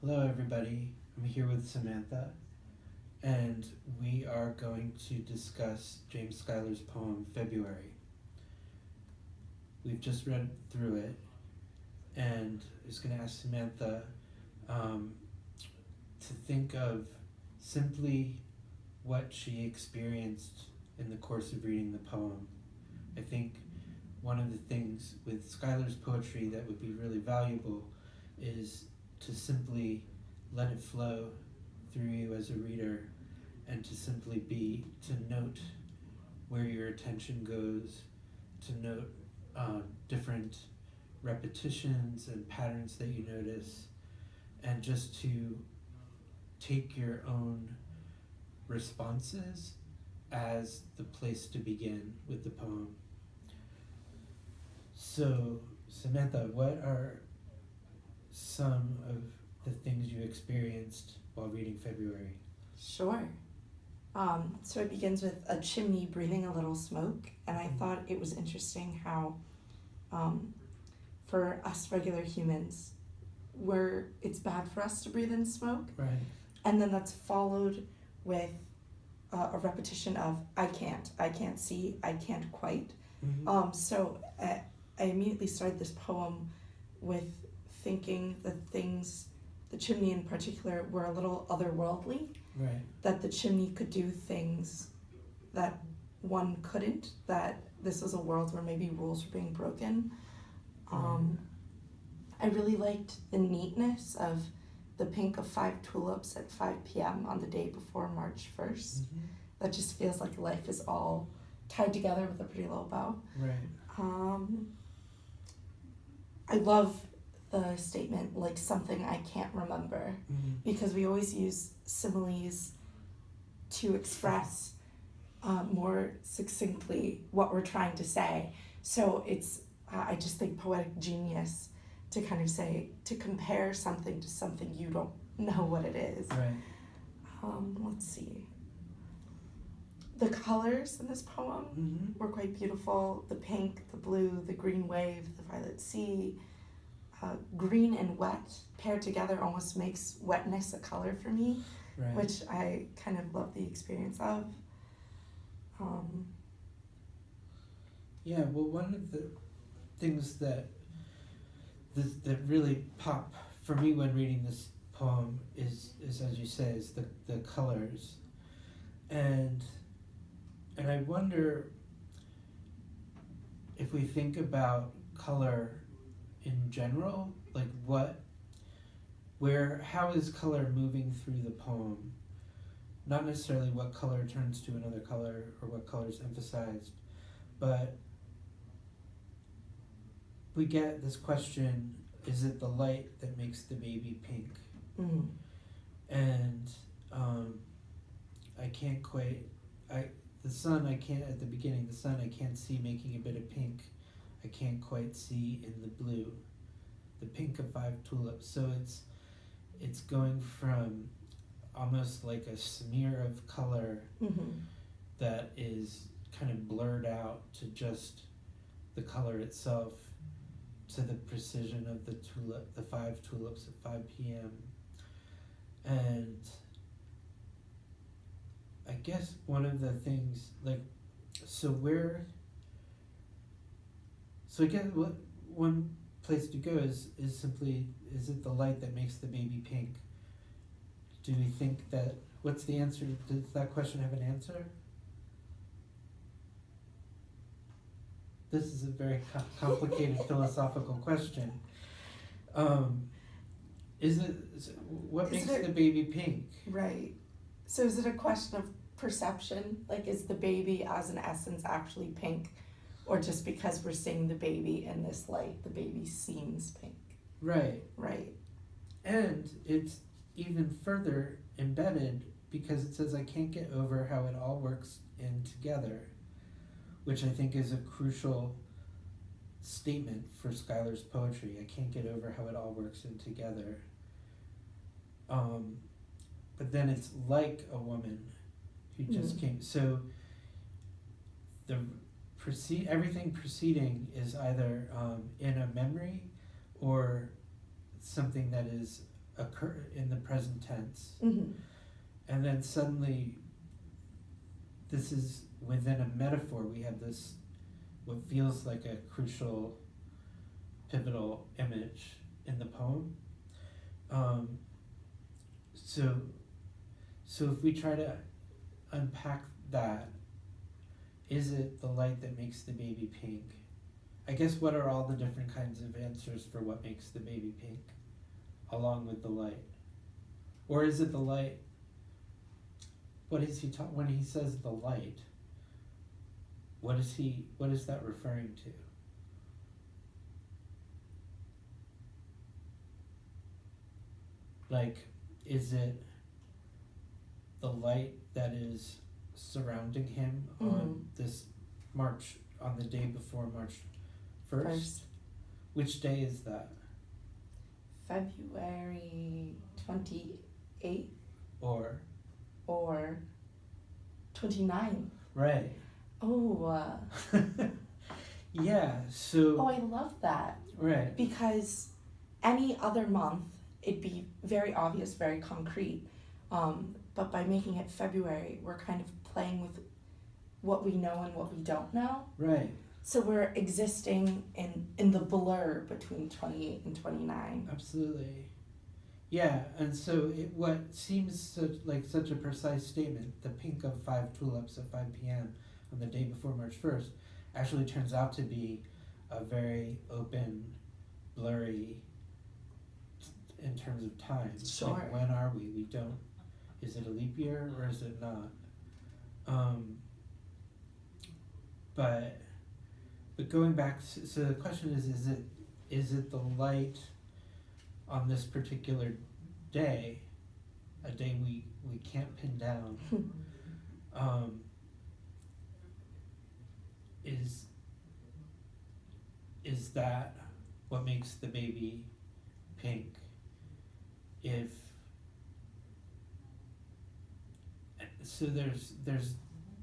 Hello, everybody. I'm here with Samantha, and we are going to discuss James Schuyler's poem Februrary. We've just read through it, and I was going to ask Samantha to think of simply what she experienced in the course of reading the poem. I think one of the things with Schuyler's poetry that would be really valuable is to simply let it flow through you as a reader, and to simply to note where your attention goes, to note different repetitions and patterns that you notice, and just to take your own responses as the place to begin with the poem. So, Samantha, what are some of the things you experienced while reading Februrary? Sure. So it begins with a chimney breathing a little smoke, and I thought it was interesting how for us regular humans, it's bad for us to breathe in smoke. Right. And then that's followed with a repetition of I can't see, I can't quite. Mm-hmm. So I immediately started this poem with thinking that the chimney in particular, were a little otherworldly. Right. That the chimney could do things that one couldn't, that this was a world where maybe rules were being broken. I really liked the neatness of the pink of 5 tulips at 5 p.m. on the day before March 1st. Mm-hmm. That just feels like life is all tied together with a pretty little bow. Right. I love the statement, like something I can't remember, because we always use similes to express more succinctly what we're trying to say. So it's, I just think, poetic genius to kind of say, to compare something to something you don't know what it is. Right. Let's see. The colors in this poem were quite beautiful. The pink, the blue, the green wave, the violet sea. Green and wet paired together almost makes wetness a color for me, Right. which I kind of love the experience of. Yeah, well, one of the things that really pop for me when reading this poem is as you say, is the colors. And I wonder if we think about color in general, like how is color moving through the poem? Not necessarily what color turns to another color or what color is emphasized, but we get this question, is it the light that makes the baby pink? And I can't quite, the sun I can't, at the beginning, the sun I can't see making a bit of pink. I can't quite see in the blue, the pink of 5 tulips. So it's going from almost like a smear of color that is kind of blurred out to just the color itself, to the precision of the 5 tulips at 5 p.m. And I guess one of the things, again, what one place to go is simply, is it the light that makes the baby pink? Do we think that, what's the answer? Does that question have an answer? This is a very complicated philosophical question. What makes the baby pink? Right. So is it a question of perception? Like, is the baby as an essence actually pink? Or just because we're seeing the baby in this light, the baby seems pink? Right. Right. And it's even further embedded because it says, I can't get over how it all works in together, which I think is a crucial statement for Schuyler's poetry. I can't get over how it all works in together. But then it's like a woman who just came. So everything preceding is either in a memory or something that is occur in the present tense. Mm-hmm. And then suddenly, this is within a metaphor, we have this, what feels like a crucial, pivotal image in the poem. So if we try to unpack that, is it the light that makes the baby pink? I guess what are all the different kinds of answers for what makes the baby pink, along with the light? Or is it the light? What is he when he says the light? What is that referring to? Like, is it the light that is surrounding him on this March, on the day before March 1st? Which day is that? February 28th Or 29. Right. Oh. Yeah, so. Oh, I love that. Right. Because any other month, it'd be very obvious, very concrete. But by making it February, we're kind of playing with what we know and what we don't know. Right. So we're existing in the blur between 28 and 29. Absolutely. Yeah, and so what seems like such a precise statement, the pink of 5 tulips at 5 p.m. on the day before March 1st, actually turns out to be a very open, blurry, in terms of time. Sure. Like, when are we? We don't. Is it a leap year or is it not? But going back, so the question is it the light on this particular day, a day we can't pin down, is that what makes the baby pink? If so, there's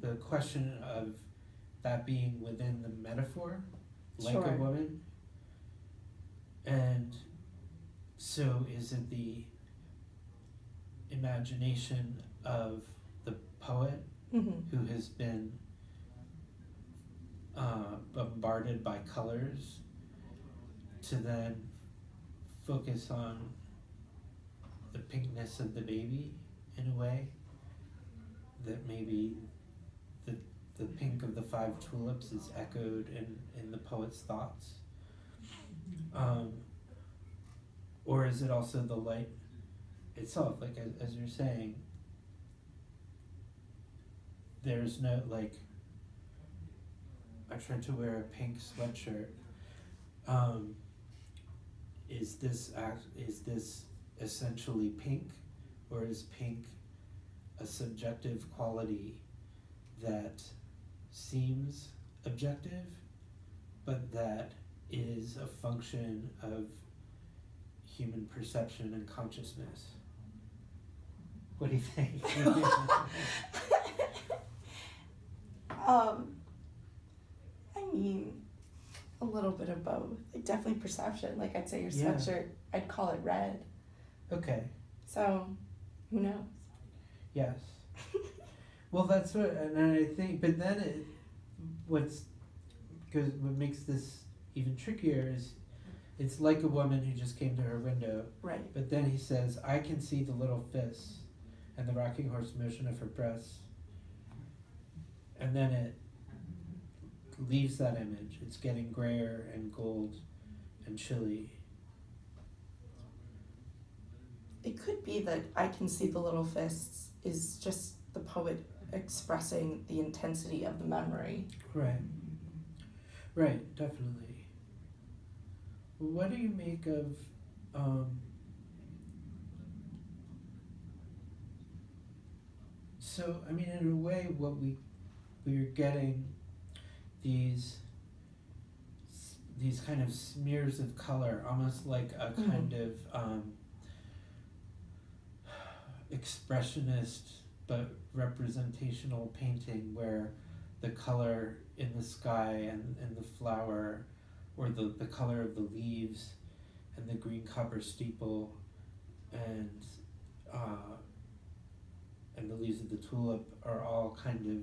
the question of that being within the metaphor, like Sure. a woman, and so is it the imagination of the poet who has been bombarded by colors to then focus on the pinkness of the baby in a way that maybe the pink of the 5 tulips is echoed in the poet's thoughts? Or is it also the light itself? Like, as you're saying, there's no, like, I tried to wear a pink sweatshirt. Is this essentially pink, or is pink a subjective quality that seems objective, but that is a function of human perception and consciousness? What do you think? I mean, a little bit of both. Like, definitely perception. Like, I'd say your Yeah. sweatshirt, I'd call it red. Okay. So, who knows? Yes. Well, that's what, and I think, but then what makes this even trickier is, it's like a woman who just came to her window. Right. But then he says, I can see the little fists and the rocking horse motion of her breasts. And then it leaves that image. It's getting grayer and gold and chilly. It could be that I can see the little fists is just the poet expressing the intensity of the memory. Right. Right, definitely. What do you make of so, I mean, in a way, what we're getting these kind of smears of color, almost like a kind of expressionist but representational painting, where the color in the sky and the flower, or the color of the leaves and the green copper steeple and the leaves of the tulip are all kind of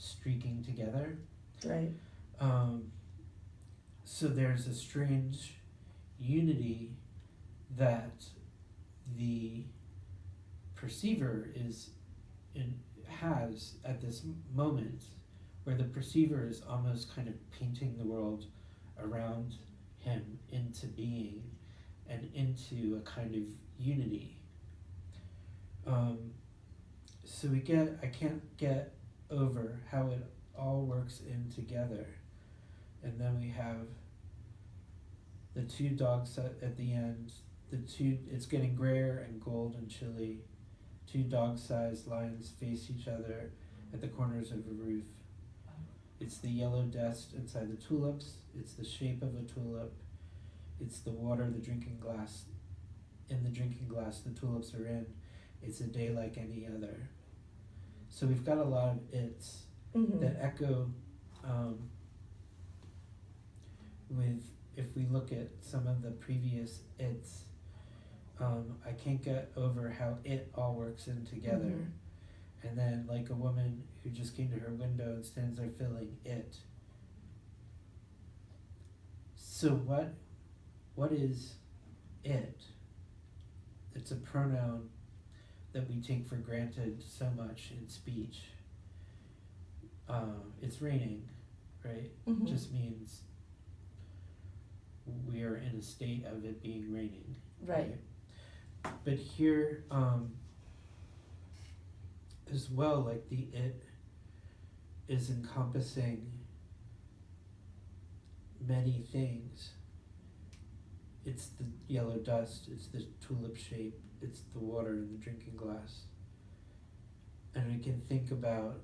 streaking together. Right. So there's a strange unity that the perceiver has at this moment, where the perceiver is almost kind of painting the world around him into being and into a kind of unity. So I can't get over how it all works in together. And then we have the two dogs at the end. It's getting grayer and gold and chilly. Two dog-sized lions face each other at the corners of a roof. It's the yellow dust inside the tulips. It's the shape of a tulip. It's the water, the drinking glass. In the drinking glass the tulips are in. It's a day like any other. So we've got a lot of it's that echo with, if we look at some of the previous it's, I can't get over how it all works in together. And then like a woman who just came to her window and stands there filling it. So what is it? It's a pronoun that we take for granted so much in speech. It's raining, right? Just means we are in a state of it being raining. Right. But here, as well, like the it is encompassing many things. It's the yellow dust, it's the tulip shape, it's the water in the drinking glass. And we can think about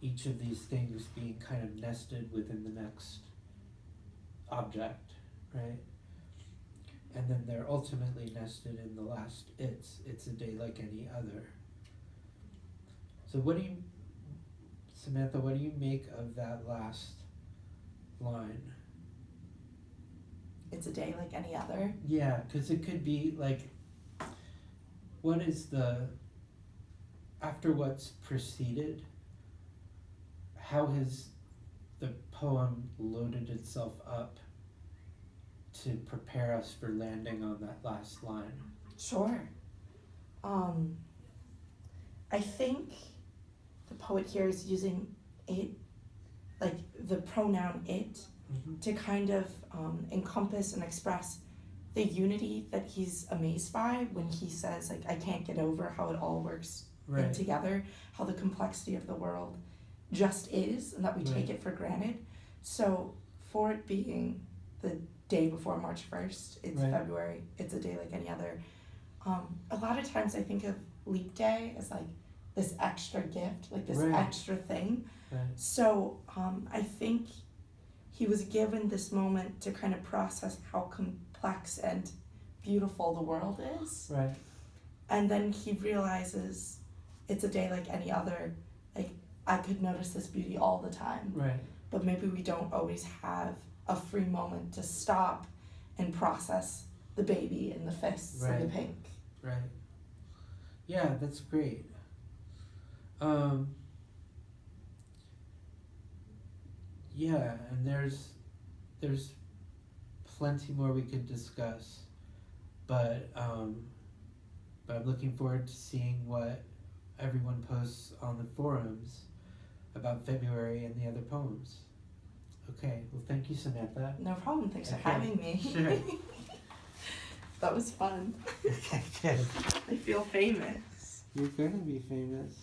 each of these things being kind of nested within the next object, right? And then they're ultimately nested in the last it's a day like any other. So Samantha, what do you make of that last line? It's a day like any other. Yeah, because it could be like, what is after what's preceded, how has the poem loaded itself up to prepare us for landing on that last line? Sure. I think the poet here is using it, like the pronoun it, to kind of encompass and express the unity that he's amazed by when he says, like, I can't get over how it all works in together, how the complexity of the world just is, and that we take it for granted. So for it being the day before March 1st, it's February, it's a day like any other. A lot of times I think of Leap Day as like this extra gift, like this extra thing. So I think he was given this moment to kind of process how complex and beautiful the world is. And then he realizes it's a day like any other. Like, I could notice this beauty all the time. But maybe we don't always have a free moment to stop and process the baby and the fists and the pink. Yeah, that's great. Yeah, and there's plenty more we could discuss, but I'm looking forward to seeing what everyone posts on the forums about February and the other poems. Okay, well, thank you, Samantha. No problem, thanks for having me. Sure. That was fun. Okay, good. I feel famous. You're gonna be famous.